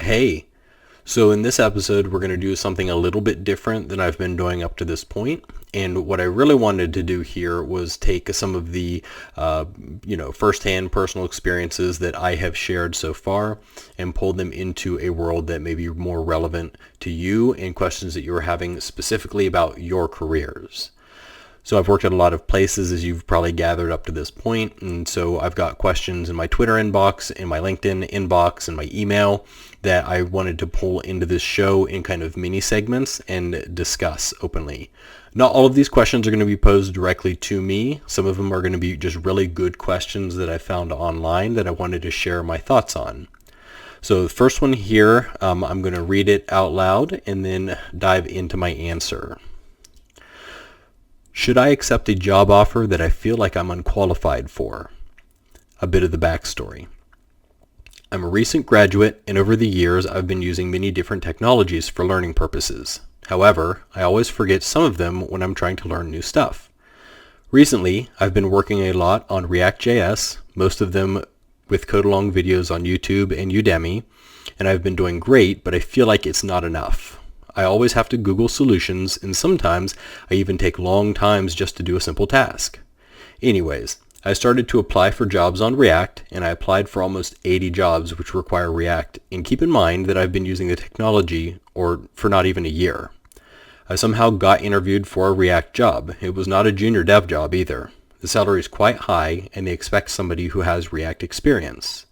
Hey, so in this episode, we're going to do something a little bit different than I've been doing up to this point. And what I really wanted to do here was take some of the, firsthand personal experiences that I have shared so far and pull them into a world that may be more relevant to you and questions that you are having specifically about your careers. So I've worked at a lot of places, as you've probably gathered up to this point, and so I've got questions in my Twitter inbox, in my LinkedIn inbox, and my email that I wanted to pull into this show in kind of mini segments and discuss openly. Not all of these questions are going to be posed directly to me. Some of them are going to be just really good questions that I found online that I wanted to share my thoughts on. So the first one here, I'm going to read it out loud and then dive into my answer. Should I accept a job offer that I feel like I'm unqualified for? A bit of the backstory. I'm a recent graduate, and over the years I've been using many different technologies for learning purposes. However, I always forget some of them when I'm trying to learn new stuff. Recently, I've been working a lot on React.js, most of them with code-along videos on YouTube and Udemy, and I've been doing great, but I feel like it's not enough. I always have to Google solutions, and sometimes I even take long times just to do a simple task. Anyways, I started to apply for jobs on React, and I applied for almost 80 jobs which require React, and keep in mind that I've been using the technology for not even a year. I somehow got interviewed for a React job. It was not a junior dev job either. The salary is quite high, and they expect somebody who has React experience.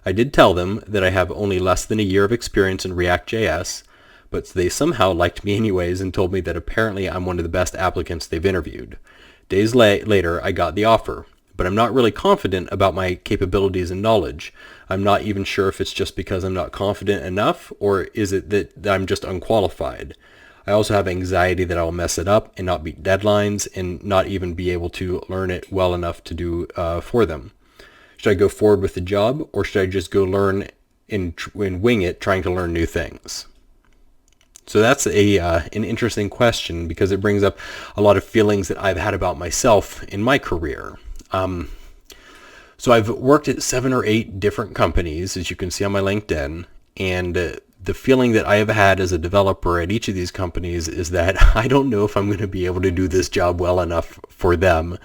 I did tell them that I have only less than a year of experience in React.js, but they somehow liked me anyways and told me that apparently I'm one of the best applicants they've interviewed. Days later, I got the offer, but I'm not really confident about my capabilities and knowledge. I'm not even sure if it's just because I'm not confident enough, or is it that I'm just unqualified. I also have anxiety that I'll mess it up and not meet deadlines and not even be able to learn it well enough to do for them. Should I go forward with the job, or should I just go learn and wing it trying to learn new things? So that's an interesting question because it brings up a lot of feelings that I've had about myself in my career. So I've worked at 7 or 8 different companies, as you can see on my LinkedIn, and the feeling that I have had as a developer at each of these companies is that I don't know if I'm going to be able to do this job well enough for them,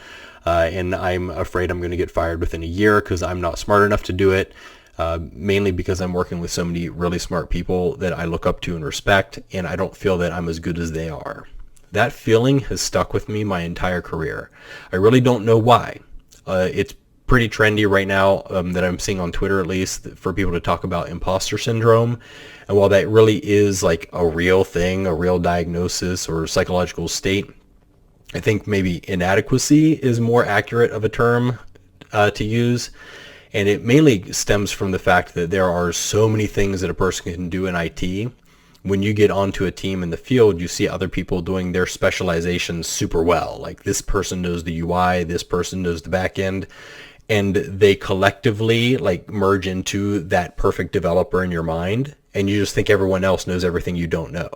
and I'm afraid I'm going to get fired within a year because I'm not smart enough to do it. Mainly because I'm working with so many really smart people that I look up to and respect, and I don't feel that I'm as good as they are. That feeling has stuck with me my entire career. I really don't know why. It's pretty trendy right now that I'm seeing on Twitter, at least, for people to talk about imposter syndrome. And while that really is like a real thing, a real diagnosis or psychological state, I think maybe inadequacy is more accurate of a term to use. And it mainly stems from the fact that there are so many things that a person can do in IT. When you get onto a team in the field, you see other people doing their specializations super well. Like this person knows the UI, this person knows the back end, and they collectively like merge into that perfect developer in your mind. And you just think everyone else knows everything you don't know.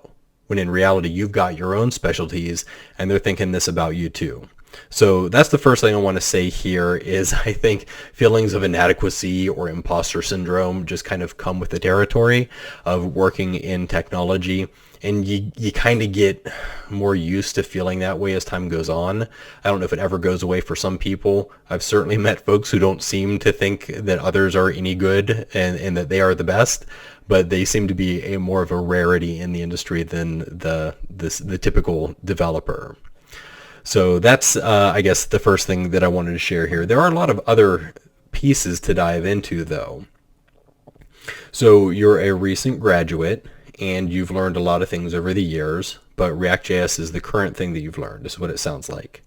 When in reality, you've got your own specialties and they're thinking this about you too. So that's the first thing I want to say here is I think feelings of inadequacy or imposter syndrome just kind of come with the territory of working in technology, and you kind of get more used to feeling that way as time goes on. I don't know if it ever goes away for some people. I've certainly met folks who don't seem to think that others are any good and that they are the best, but they seem to be more of a rarity in the industry than the typical developer. So that's, I guess, the first thing that I wanted to share here. There are a lot of other pieces to dive into, though. So you're a recent graduate, and you've learned a lot of things over the years, but React.js is the current thing that you've learned, is what it sounds like.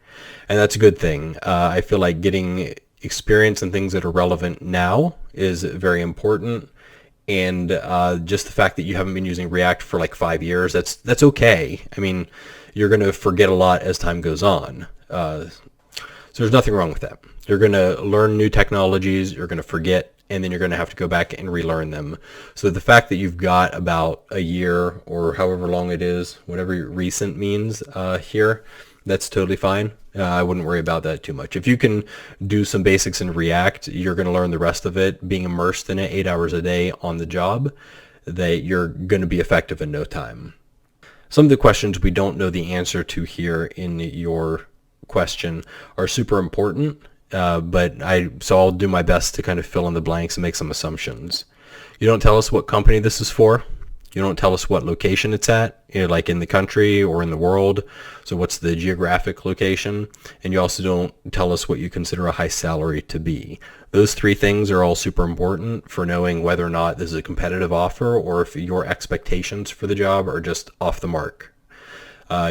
And that's a good thing. I feel like getting experience in things that are relevant now is very important. And just the fact that you haven't been using React for like 5 years, that's okay. I mean, you're going to forget a lot as time goes on. So there's nothing wrong with that. You're going to learn new technologies, you're going to forget, and then you're going to have to go back and relearn them. So the fact that you've got about a year or however long it is, whatever recent means here, that's totally fine. I wouldn't worry about that too much. If you can do some basics in React, you're going to learn the rest of it being immersed in it 8 hours a day on the job. that you're going to be effective in no time. Some of the questions we don't know the answer to here in your question are super important, so I'll do my best to kind of fill in the blanks and make some assumptions. You don't tell us what company this is for. You don't tell us what location it's at, like in the country or in the world. So what's the geographic location? And you also don't tell us what you consider a high salary to be. Those three things are all super important for knowing whether or not this is a competitive offer or if your expectations for the job are just off the mark.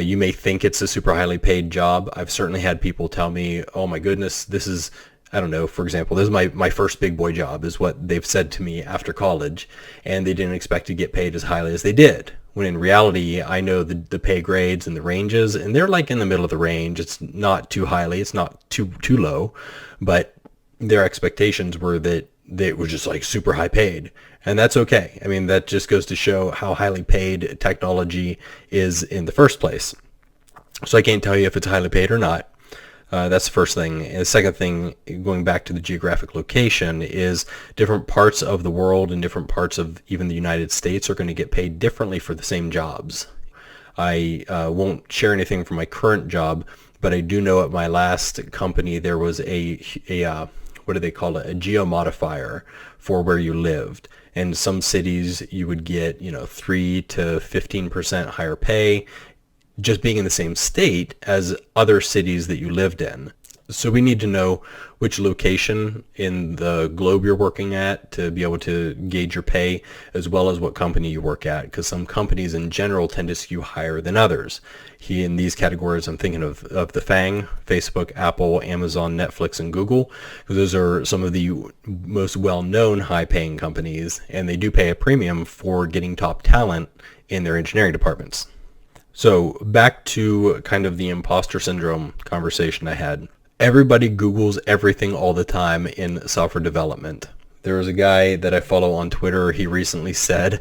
You may think it's a super highly paid job. I've certainly had people tell me, oh my goodness, this is, I don't know, for example, this is my first big boy job is what they've said to me after college, and they didn't expect to get paid as highly as they did. When in reality, I know the pay grades and the ranges, and they're like in the middle of the range. It's not too highly, it's not too low, but their expectations were that it was just like super high paid. And that's okay. I mean, that just goes to show how highly paid technology is in the first place. So I can't tell you if it's highly paid or not. That's the first thing. And the second thing, going back to the geographic location, is different parts of the world and different parts of even the United States are going to get paid differently for the same jobs. I won't share anything from my current job, but I do know at my last company there was a what do they call it? A geomodifier for where you lived. In some cities, you would get 3 to 15% higher pay, just being in the same state as other cities that you lived in. So we need to know which location in the globe you're working at to be able to gauge your pay, as well as what company you work at, because some companies in general tend to skew higher than others. In these categories, I'm thinking of the FANG, Facebook, Apple, Amazon, Netflix, and Google, because those are some of the most well-known high-paying companies, and they do pay a premium for getting top talent in their engineering departments. So back to kind of the imposter syndrome conversation I had. Everybody Googles everything all the time in software development. There was a guy that I follow on Twitter. He recently said,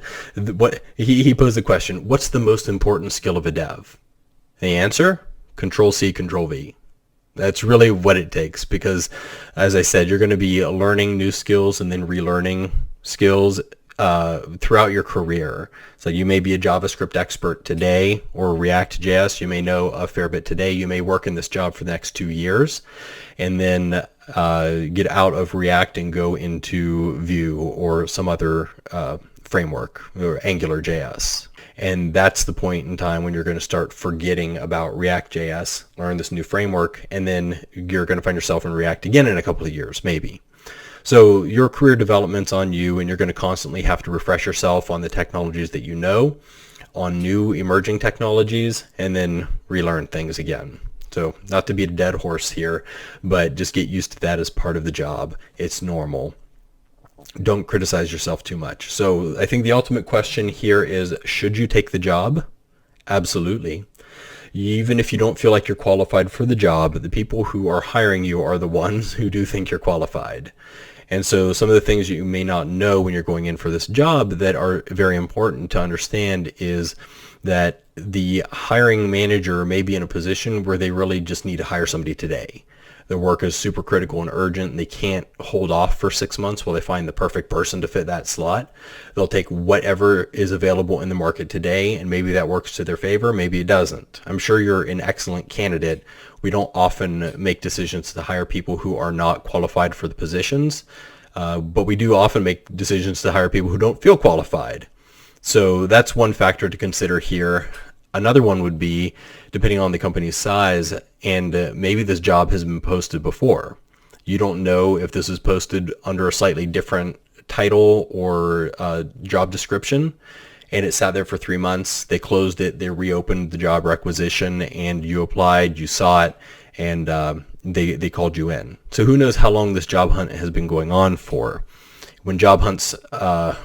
he posed the question, what's the most important skill of a dev? The answer? Control-C, Control-V. That's really what it takes because, as I said, you're going to be learning new skills and then relearning skills throughout your career. So you may be a JavaScript expert today or React.js. You may know a fair bit today. You may work in this job for the next 2 years and then get out of React and go into Vue or some other framework or AngularJS. And that's the point in time when you're going to start forgetting about React.js, learn this new framework, and then you're going to find yourself in React again in a couple of years, maybe. So your career development's on you, and you're going to constantly have to refresh yourself on the technologies that you know, on new emerging technologies, and then relearn things again. So not to beat a dead horse here, but just get used to that as part of the job. It's normal. Don't criticize yourself too much. So I think the ultimate question here is, should you take the job? Absolutely. Even if you don't feel like you're qualified for the job, the people who are hiring you are the ones who do think you're qualified. And so some of the things you may not know when you're going in for this job that are very important to understand is that the hiring manager may be in a position where they really just need to hire somebody today. The work is super critical and urgent, and they can't hold off for 6 months while they find the perfect person to fit that slot. They'll take whatever is available in the market today, and maybe that works to their favor, maybe it doesn't. I'm sure you're an excellent candidate. We don't often make decisions to hire people who are not qualified for the positions, but we do often make decisions to hire people who don't feel qualified. So that's one factor to consider here. Another one would be, depending on the company's size, and maybe this job has been posted before. You don't know if this is posted under a slightly different title or job description, and it sat there for 3 months. They closed it, they reopened the job requisition, and you applied, you saw it, and they called you in. So who knows how long this job hunt has been going on for. When job hunts,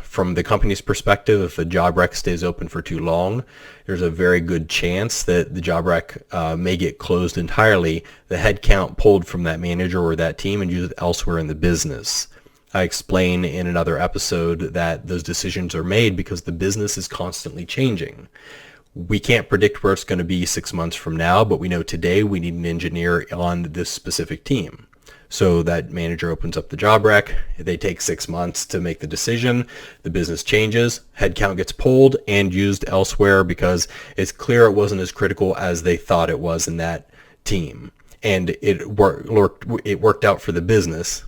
from the company's perspective, if a job rec stays open for too long, there's a very good chance that the job rec may get closed entirely, the headcount pulled from that manager or that team and used elsewhere in the business. I explain in another episode that those decisions are made because the business is constantly changing. We can't predict where it's going to be 6 months from now, but we know today we need an engineer on this specific team. So that manager opens up the job rec. They take 6 months to make the decision. The business changes, headcount gets pulled and used elsewhere because it's clear it wasn't as critical as they thought it was in that team. And it worked out for the business.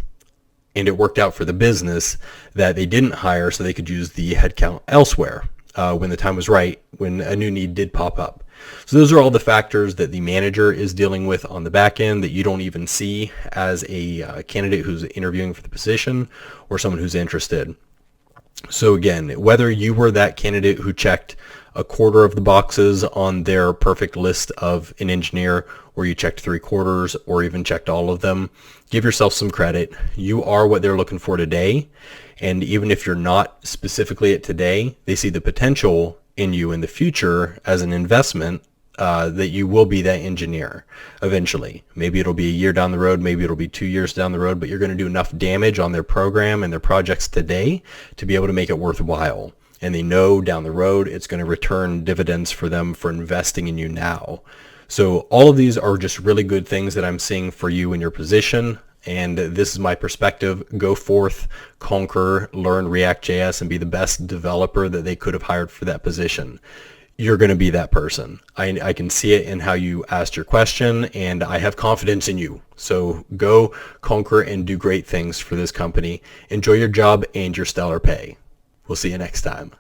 And it worked out for the business that they didn't hire so they could use the headcount elsewhere when the time was right, when a new need did pop up. So those are all the factors that the manager is dealing with on the back end that you don't even see as a candidate who's interviewing for the position or someone who's interested. So again, whether you were that candidate who checked a quarter of the boxes on their perfect list of an engineer, or you checked 3/4 or even checked all of them, give yourself some credit. You are what they're looking for today. And even if you're not specifically at today, they see the potential in you in the future as an investment that you will be that engineer eventually. Maybe it'll be a year down the road, maybe it'll be 2 years down the road, but you're going to do enough damage on their program and their projects today to be able to make it worthwhile. And they know down the road it's going to return dividends for them for investing in you now. So all of these are just really good things that I'm seeing for you in your position. And this is my perspective. Go forth, conquer, learn React.js, and be the best developer that they could have hired for that position. You're going to be that person. I can see it in how you asked your question, and I have confidence in you. So go conquer and do great things for this company. Enjoy your job and your stellar pay. We'll see you next time.